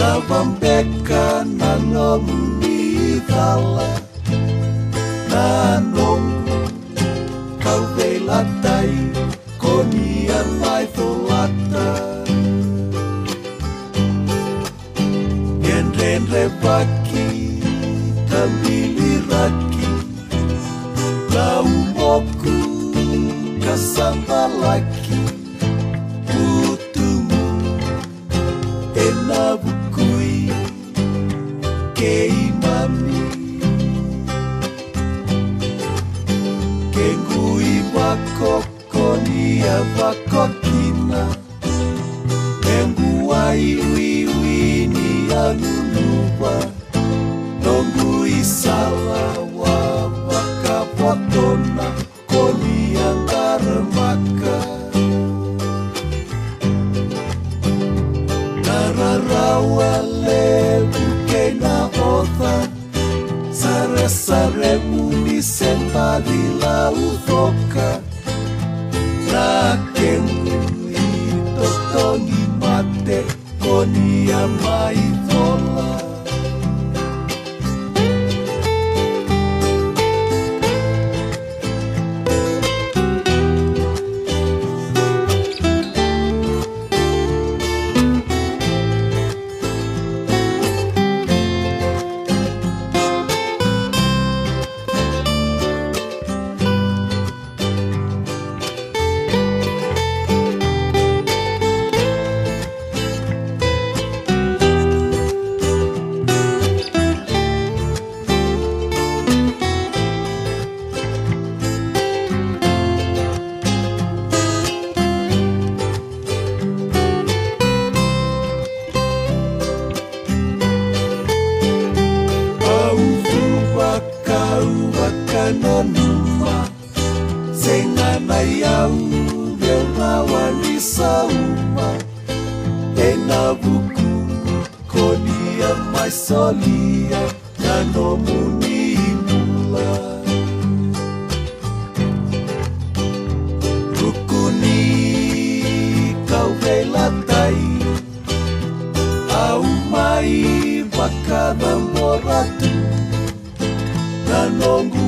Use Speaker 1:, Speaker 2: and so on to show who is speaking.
Speaker 1: Navambeka na ngomuni dhala na nongu kau veilatai konia mai tholata Enrenre vaki tambili raki lau moku kasambalaki putumu enavukui kei mami kengui vakokonia vakokina enguai wiwini anunuwa nongui salawa vakapotona konia ngaramaka Nararawa lebu kena otha Sare muni sempadi la uthoka Na kengui totongi mate konia mai thola Nonuma Sengana yau Leuna wanisa uma Enavuku Konia mai solia Nanomuni mula Rukuni kau veilatai Au mai vakadamboratu Nanongu